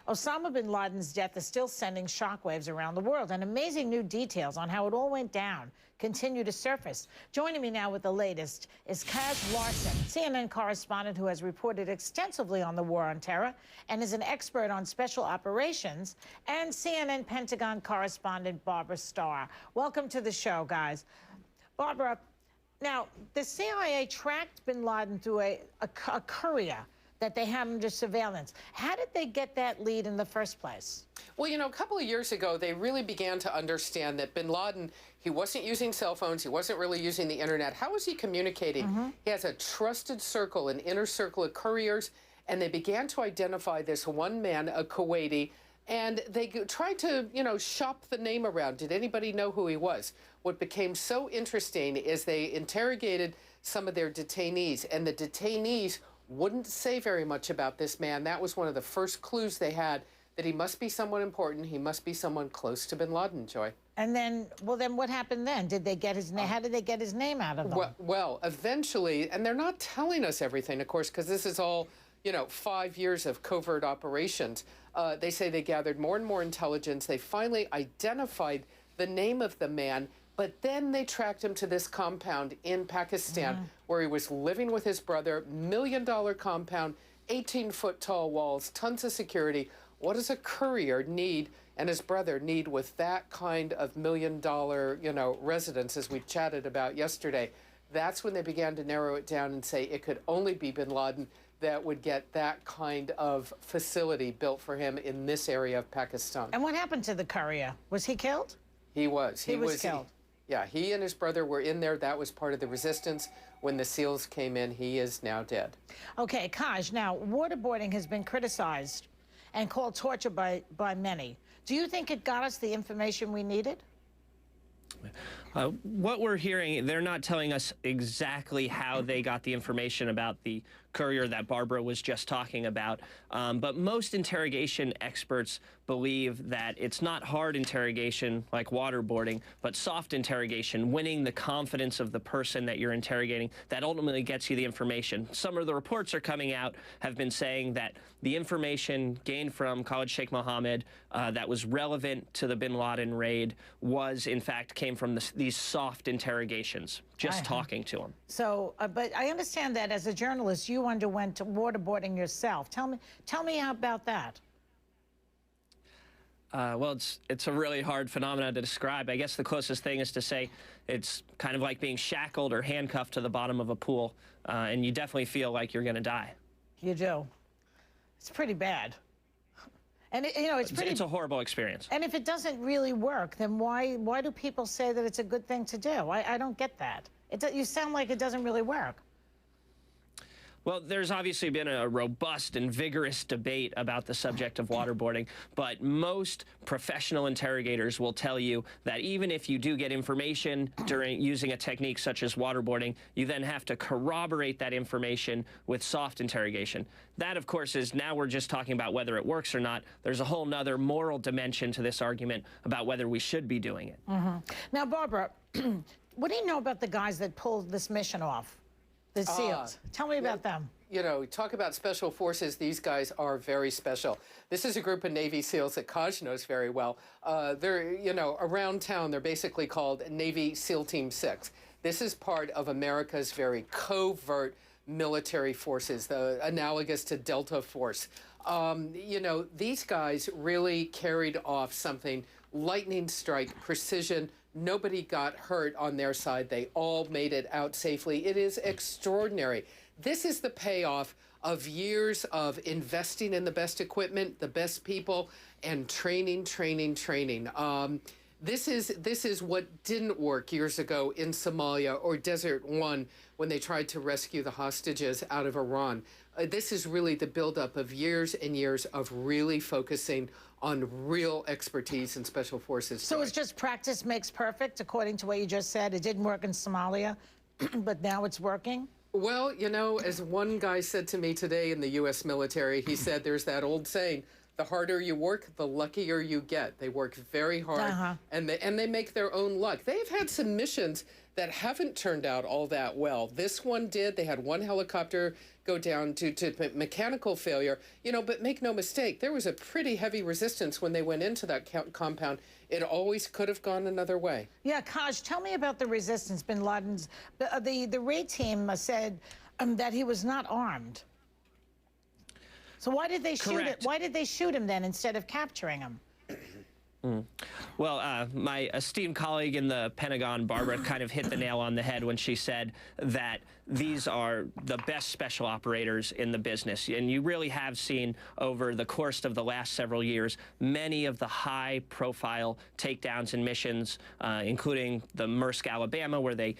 Osama bin Laden's death is still sending shockwaves around the world, and amazing new details on how it all went down continue to surface. Joining me now with the latest is Kaz Larson, CNN correspondent who has reported extensively on the war on terror and is an expert on special operations, and CNN Pentagon correspondent Barbara Starr. Welcome to the show, guys. Barbara, now, the CIA tracked bin Laden through a courier that they had under surveillance. How did they get that lead in the first place? Well, you know, a couple of years ago, they really began to understand that bin Laden, he wasn't using cell phones, he wasn't really using the internet. How was he communicating? He has a trusted circle, an inner circle of couriers, and they began to identify this one man, a Kuwaiti, and they tried to, you know, shop the name around. Did anybody know who he was? What became so interesting is they interrogated some of their detainees, and the detainees wouldn't say very much about this man. That was one of the first clues they had, that he must be someone important. He must be someone close to bin Laden, Joy. And then, well, then what happened then? Did they get his name? How did they get his name out of them? Well, eventually, and they're not telling us everything, of course, because this is all, you know, 5 years of covert operations. They say they gathered more and more intelligence. They finally identified the name of the man, but then they tracked him to this compound in Pakistan where he was living with his brother, $1 million compound, 18-foot tall walls, tons of security. What does a courier need and his brother need with that kind of $1 million, you know, residence, as we chatted about yesterday? That's when they began to narrow it down and say it could only be bin Laden that would get that kind of facility built for him in this area of Pakistan. And what happened to the courier? Was he killed? He was. He was killed. Yeah, he and his brother were in there. That was part of the resistance. When the SEALs came in, he is now dead. Okay, Kaj, now, waterboarding has been criticized and called torture by many. Do you think it got us the information we needed? What we're hearing, they're not telling us exactly how they got the information about the courier that Barbara was just talking about, but most interrogation experts believe that it's not hard interrogation like waterboarding, but soft interrogation, winning the confidence of the person that you're interrogating, that ultimately gets you the information. Some of the reports are coming out have been saying that the information gained from Khalid Sheikh Mohammed that was relevant to the bin Laden raid was, in fact, came from these soft interrogations, just talking to him. So, but I understand that as a journalist, you underwent waterboarding yourself. Tell me about that. Well, it's a really hard phenomenon to describe. I guess the closest thing is to say it's kind of like being shackled or handcuffed to the bottom of a pool, and you definitely feel like you're going to die. You do. It's pretty bad. And you know, it's a horrible experience. And if it doesn't really work, then why do people say that it's a good thing to do? I don't get that. You sound like it doesn't really work. Well, there's obviously been a robust and vigorous debate about the subject of waterboarding, but most professional interrogators will tell you that even if you do get information during using a technique such as waterboarding, you then have to corroborate that information with soft interrogation. That, of course, is now we're just talking about whether it works or not. There's a whole nother moral dimension to this argument about whether we should be doing it. Now, Barbara, what do you know about the guys that pulled this mission off? The SEALs. Tell me about them. You know, talk about special forces. These guys are very special. This is a group of Navy SEALs that Kaj knows very well. They're, you know, around town, they're basically called Navy SEAL Team 6. This is part of America's very covert military forces, the analogous to Delta Force. You know, these guys really carried off something, lightning strike, precision. Nobody got hurt on their side. They all made it out safely. It is extraordinary. This is the payoff of years of investing in the best equipment, the best people, and training. This is what didn't work years ago in Somalia or Desert One when they tried to rescue the hostages out of Iran. This is really the buildup of years and years of really focusing on real expertise in special forces. So it's just practice makes perfect, according to what you just said. It didn't work in Somalia, but now it's working? Well, you know, as one guy said to me today in the U.S. military, he said there's that old saying, the harder you work, the luckier you get. They work very hard, Uh-huh. and they make their own luck. They've had some missions that haven't turned out all that well. This one did. They had one helicopter go down due to mechanical failure. You know, but make no mistake, there was a pretty heavy resistance when they went into that compound. It always could have gone another way. Yeah, Kaj, tell me about the resistance. Bin Laden's, the raid team said that he was not armed. So why did they shoot it? Why did they shoot him then instead of capturing him? Well, my esteemed colleague in the Pentagon, Barbara, kind of hit the nail on the head when she said that these are the best special operators in the business. And you really have seen over the course of the last several years many of the high-profile takedowns and missions, including the Maersk, Alabama, where they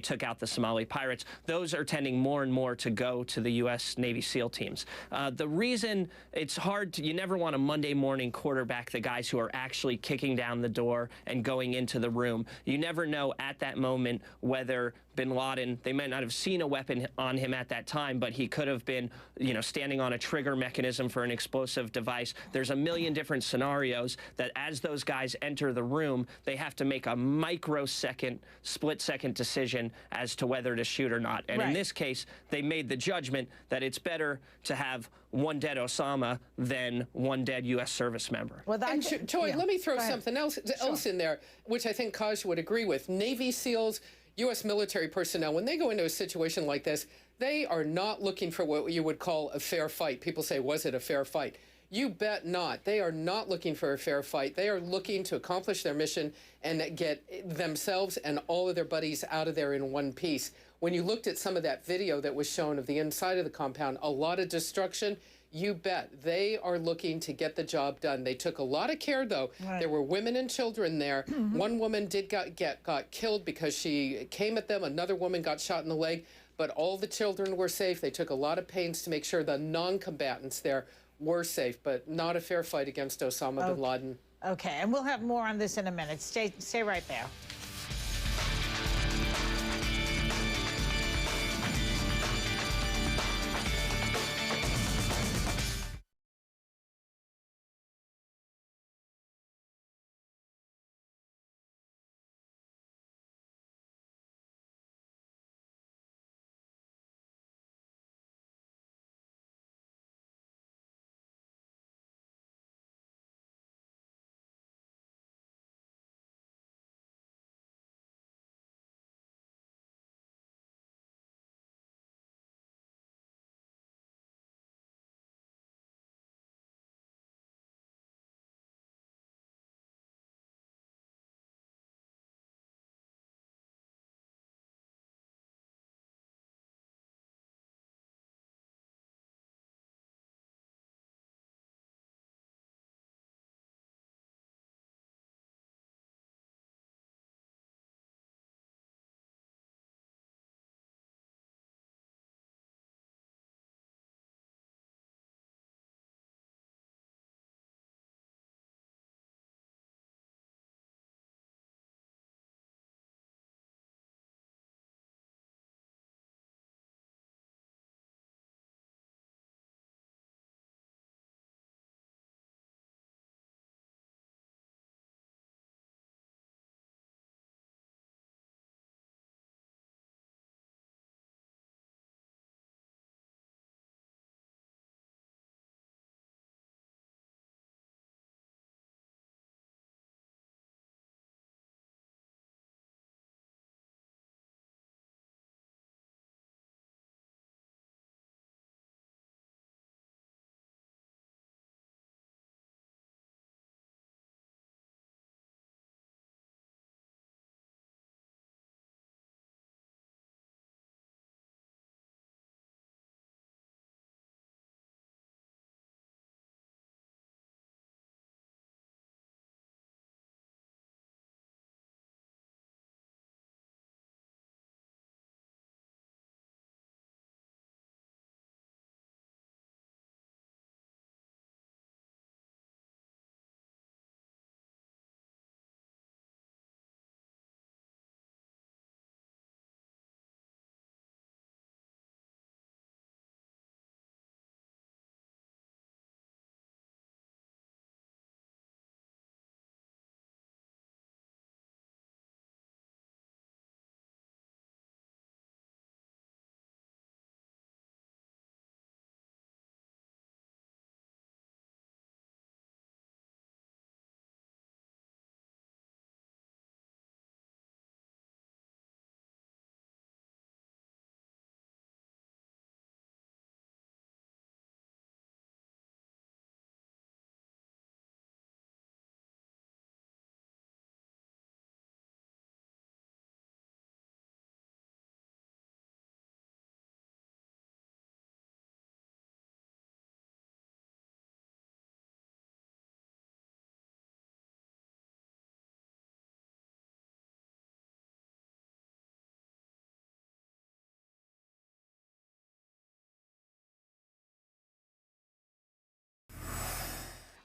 took out the Somali pirates. Those are tending more and more to go to the U.S. Navy SEAL teams. The reason it's hard to, you never want to Monday morning quarterback the guys who are actually kicking down the door and going into the room. You never know at that moment whether Bin Laden, they might not have seen a weapon on him at that time, but he could have been, you know, standing on a trigger mechanism for an explosive device. There's a million different scenarios that as those guys enter the room, they have to make a microsecond, split-second decision as to whether to shoot or not. And in this case, they made the judgment that it's better to have one dead Osama than one dead U.S. service member. Well, and Joy, let me throw something else in there, which I think Kaj would agree with. Navy SEALs, U.S. military personnel, when they go into a situation like this, they are not looking for what you would call a fair fight. People say, was it a fair fight? You bet not. They are not looking for a fair fight. They are looking to accomplish their mission and get themselves and all of their buddies out of there in one piece. When you looked at some of that video that was shown of the inside of the compound, a lot of destruction. You bet. They are looking to get the job done. They took a lot of care, though. There were women and children there. One woman got killed because she came at them. Another woman got shot in the leg. But all the children were safe. They took a lot of pains to make sure the non-combatants there were safe, but not a fair fight against Osama bin Laden. Okay, and we'll have more on this in a minute. Stay right there.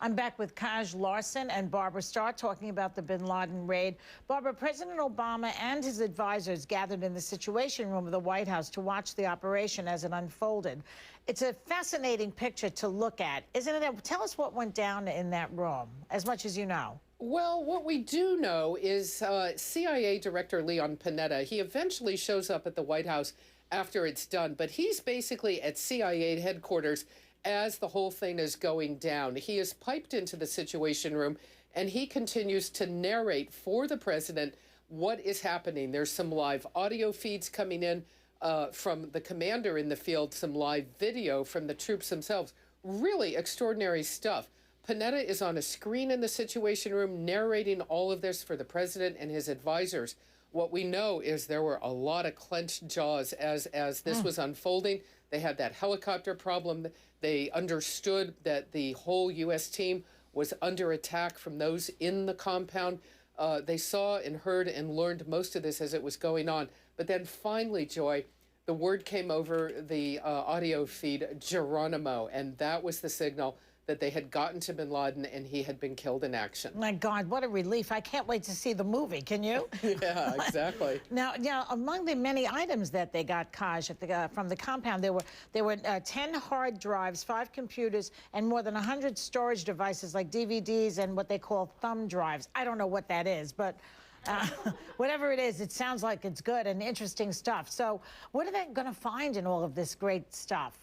I'm back with Kaj Larson and Barbara Starr talking about the bin Laden raid. Barbara, President Obama and his advisors gathered in the Situation Room of the White House to watch the operation as it unfolded. It's a fascinating picture to look at, isn't it? Tell us what went down in that room, as much as you know. Well, what we do know is CIA Director Leon Panetta, he eventually shows up at the White House after it's done, but he's basically at CIA headquarters as the whole thing is going down. He is piped into the Situation Room, and he continues to narrate for the president what is happening. There's some live audio feeds coming in from the commander in the field, some live video from the troops themselves. Really extraordinary stuff. Panetta is on a screen in the Situation Room narrating all of this for the president and his advisors. What we know is there were a lot of clenched jaws as this was unfolding. They had that helicopter problem. They understood that the whole U.S. team was under attack from those in the compound. They saw and heard and learned most of this as it was going on. But then finally, Joy, the word came over the audio feed, Geronimo, and that was the signal that they had gotten to bin Laden and he had been killed in action. My God, what a relief. I can't wait to see the movie. Can you? Yeah, exactly. Now, among the many items that they got, Kaj, from the compound, there were 10 hard drives, 5 computers, and more than 100 storage devices like DVDs and what they call thumb drives. I don't know what that is, but whatever it is, it sounds like it's good and interesting stuff. So what are they going to find in all of this great stuff?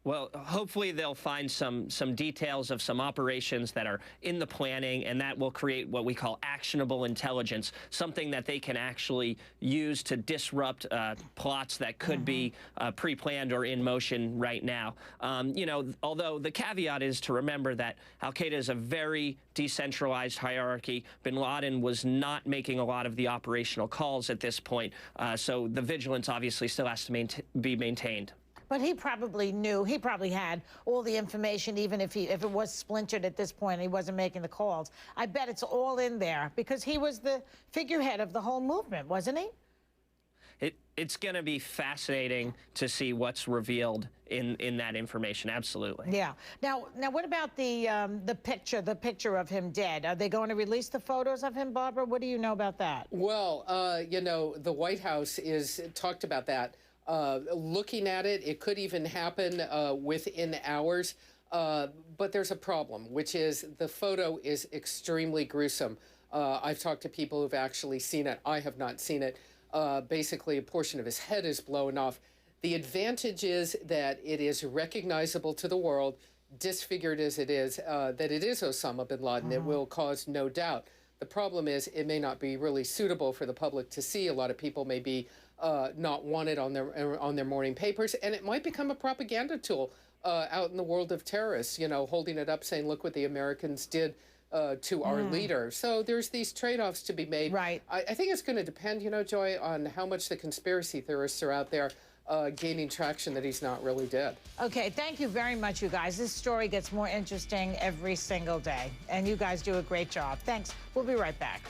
Well, hopefully they'll find some details of some operations that are in the planning, and that will create what we call actionable intelligence, something that they can actually use to disrupt plots that could be pre-planned or in motion right now. You know, although the caveat is to remember that al-Qaeda is a very decentralized hierarchy. Bin Laden was not making a lot of the operational calls at this point, so the vigilance obviously still has to be maintained. But he probably knew, he probably had all the information, even if it was splintered at this point and he wasn't making the calls. I bet it's all in there because he was the figurehead of the whole movement, wasn't he? It's going to be fascinating to see what's revealed in that information. Absolutely. Yeah. Now, what about the picture of him dead? Are they going to release the photos of him, Barbara? What do you know about that? Well, you know, the White House talked about that. Looking at it, it could even happen within hours. But there's a problem, which is the photo is extremely gruesome. I've talked to people who've actually seen it. I have not seen it. Basically, a portion of his head is blown off. The advantage is that it is recognizable to the world, disfigured as it is, that it is Osama bin Laden. It will cause no doubt. The problem is it may not be really suitable for the public to see. A lot of people may be not wanted on their morning papers, and it might become a propaganda tool out in the world of terrorists, you know, holding it up saying, look what the Americans did to our leader. So there's these trade-offs to be made. Right. I think it's going to depend, you know, Joy, on how much the conspiracy theorists are out there gaining traction that he's not really dead. Okay, thank you very much, you guys. This story gets more interesting every single day, and you guys do a great job. Thanks. We'll be right back.